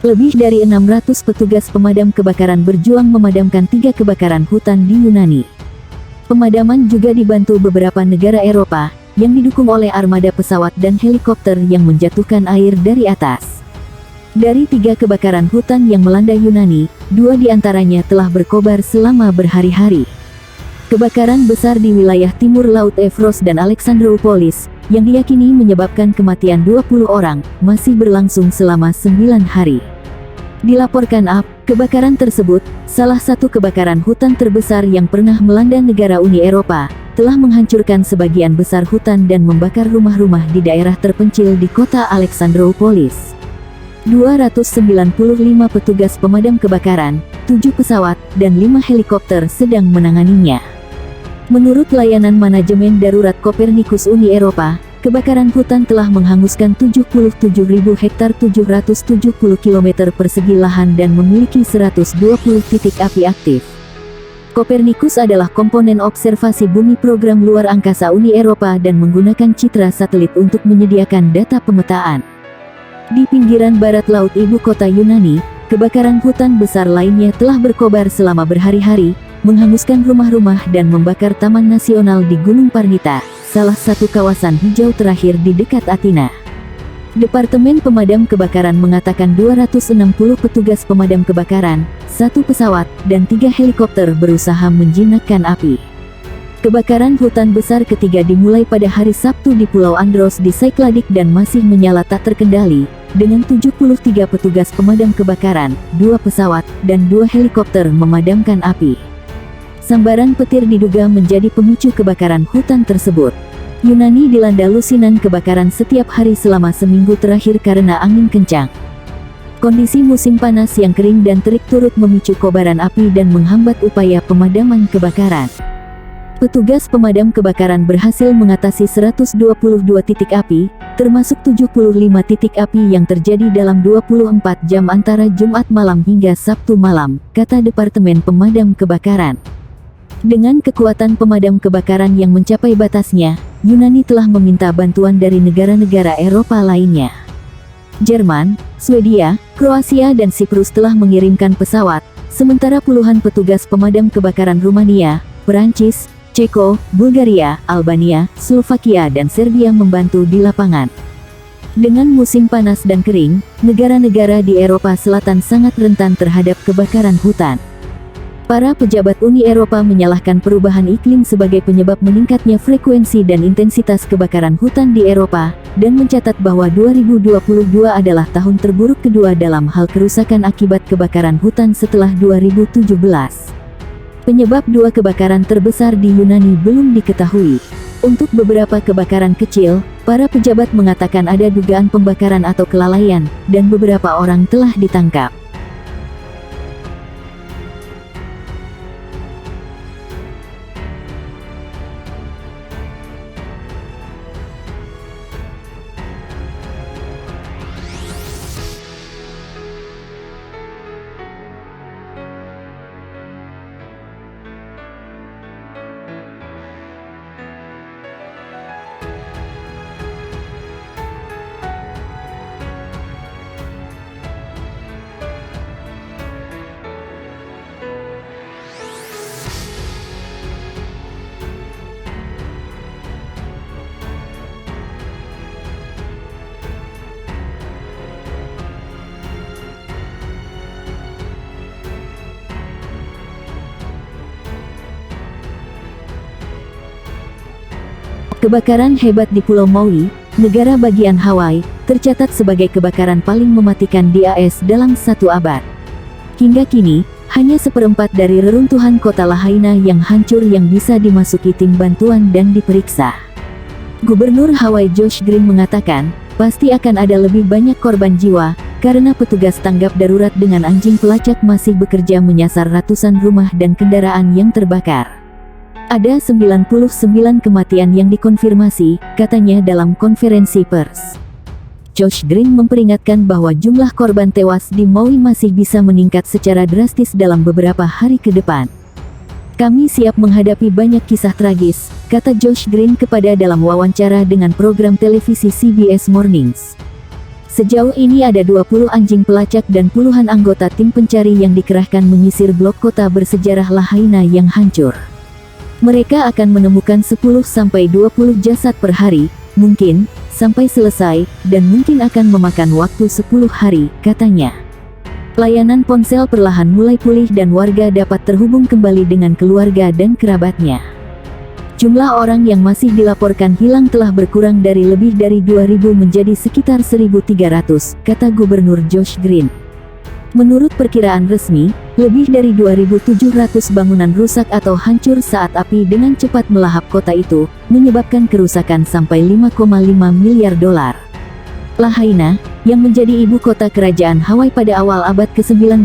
Lebih dari 600 petugas pemadam kebakaran berjuang memadamkan 3 kebakaran hutan di Yunani. Pemadaman juga dibantu beberapa negara Eropa, yang didukung oleh armada pesawat dan helikopter yang menjatuhkan air dari atas. Dari 3 kebakaran hutan yang melanda Yunani, 2 diantaranya telah berkobar selama berhari-hari. Kebakaran besar di wilayah timur Laut Evros dan Alexandroupolis, yang diyakini menyebabkan kematian 20 orang, masih berlangsung selama 9 hari. Dilaporkan kebakaran tersebut, salah satu kebakaran hutan terbesar yang pernah melanda negara Uni Eropa, telah menghancurkan sebagian besar hutan dan membakar rumah-rumah di daerah terpencil di kota Alexandroupolis. 295 petugas pemadam kebakaran, 7 pesawat, dan 5 helikopter sedang menanganinya. Menurut layanan manajemen darurat Kopernikus Uni Eropa, kebakaran hutan telah menghanguskan 77.000 hektar 770 km persegi lahan dan memiliki 120 titik api aktif. Kopernikus adalah komponen observasi bumi program luar angkasa Uni Eropa dan menggunakan citra satelit untuk menyediakan data pemetaan. Di pinggiran barat laut ibu kota Yunani, kebakaran hutan besar lainnya telah berkobar selama berhari-hari, menghanguskan rumah-rumah dan membakar Taman Nasional di Gunung Parnita, salah satu kawasan hijau terakhir di dekat Athena. Departemen Pemadam Kebakaran mengatakan 260 petugas pemadam kebakaran, 1 pesawat, dan 3 helikopter berusaha menjinakkan api. Kebakaran hutan besar ketiga dimulai pada hari Sabtu di Pulau Andros di Cycladic dan masih menyala tak terkendali, dengan 73 petugas pemadam kebakaran, 2 pesawat, dan 2 helikopter memadamkan api. Sambaran petir diduga menjadi pemicu kebakaran hutan tersebut. Yunani dilanda lusinan kebakaran setiap hari selama seminggu terakhir karena angin kencang. Kondisi musim panas yang kering dan terik turut memicu kobaran api dan menghambat upaya pemadaman kebakaran. Petugas pemadam kebakaran berhasil mengatasi 122 titik api, termasuk 75 titik api yang terjadi dalam 24 jam antara Jumat malam hingga Sabtu malam, kata Departemen Pemadam Kebakaran. Dengan kekuatan pemadam kebakaran yang mencapai batasnya, Yunani telah meminta bantuan dari negara-negara Eropa lainnya. Jerman, Swedia, Kroasia dan Siprus telah mengirimkan pesawat, sementara puluhan petugas pemadam kebakaran Rumania, Perancis, Ceko, Bulgaria, Albania, Slovakia dan Serbia membantu di lapangan. Dengan musim panas dan kering, negara-negara di Eropa Selatan sangat rentan terhadap kebakaran hutan. Para pejabat Uni Eropa menyalahkan perubahan iklim sebagai penyebab meningkatnya frekuensi dan intensitas kebakaran hutan di Eropa, dan mencatat bahwa 2022 adalah tahun terburuk kedua dalam hal kerusakan akibat kebakaran hutan setelah 2017. Penyebab 2 kebakaran terbesar di Yunani belum diketahui. Untuk beberapa kebakaran kecil, para pejabat mengatakan ada dugaan pembakaran atau kelalaian, dan beberapa orang telah ditangkap. Kebakaran hebat di Pulau Maui, negara bagian Hawaii, tercatat sebagai kebakaran paling mematikan di AS dalam 1 abad. Hingga kini, hanya 1/4 dari reruntuhan kota Lahaina yang hancur yang bisa dimasuki tim bantuan dan diperiksa. Gubernur Hawaii Josh Green mengatakan, pasti akan ada lebih banyak korban jiwa, karena petugas tanggap darurat dengan anjing pelacak masih bekerja menyasar ratusan rumah dan kendaraan yang terbakar. Ada 99 kematian yang dikonfirmasi, katanya dalam konferensi pers. Josh Green memperingatkan bahwa jumlah korban tewas di Maui masih bisa meningkat secara drastis dalam beberapa hari ke depan. Kami siap menghadapi banyak kisah tragis, kata Josh Green kepada dalam wawancara dengan program televisi CBS Mornings. Sejauh ini ada 20 anjing pelacak dan puluhan anggota tim pencari yang dikerahkan menyisir blok kota bersejarah Lahaina yang hancur. Mereka akan menemukan 10-20 jasad per hari, mungkin sampai selesai, dan mungkin akan memakan waktu 10 hari, katanya. Layanan ponsel perlahan mulai pulih dan warga dapat terhubung kembali dengan keluarga dan kerabatnya. Jumlah orang yang masih dilaporkan hilang telah berkurang dari lebih dari 2.000 menjadi sekitar 1.300, kata Gubernur Josh Green. Menurut perkiraan resmi, lebih dari 2.700 bangunan rusak atau hancur saat api dengan cepat melahap kota itu, menyebabkan kerusakan sampai $5,5 miliar. Lahaina, yang menjadi ibu kota kerajaan Hawaii pada awal abad ke-19,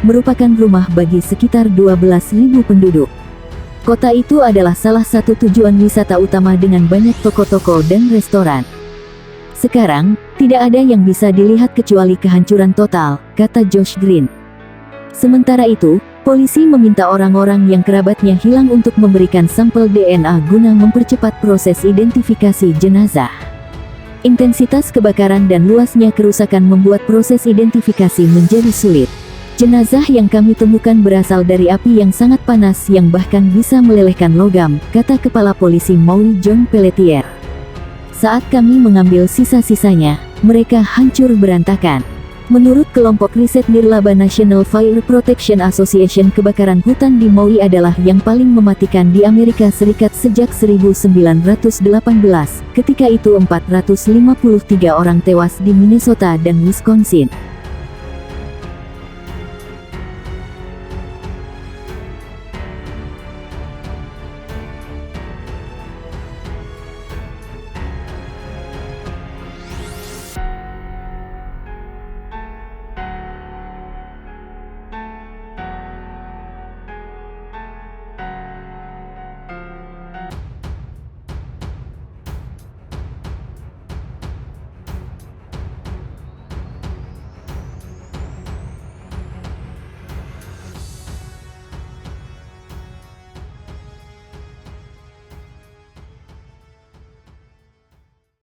merupakan rumah bagi sekitar 12.000 penduduk. Kota itu adalah salah satu tujuan wisata utama dengan banyak toko-toko dan restoran. Sekarang, tidak ada yang bisa dilihat kecuali kehancuran total, kata Josh Green. Sementara itu, polisi meminta orang-orang yang kerabatnya hilang untuk memberikan sampel DNA guna mempercepat proses identifikasi jenazah. Intensitas kebakaran dan luasnya kerusakan membuat proses identifikasi menjadi sulit. Jenazah yang kami temukan berasal dari api yang sangat panas yang bahkan bisa melelehkan logam, kata Kepala Polisi Maui John Pelletier. Saat kami mengambil sisa-sisanya, mereka hancur berantakan. Menurut kelompok riset Nirlaba National Fire Protection Association, kebakaran hutan di Maui adalah yang paling mematikan di Amerika Serikat sejak 1918. Ketika itu 453 orang tewas di Minnesota dan Wisconsin.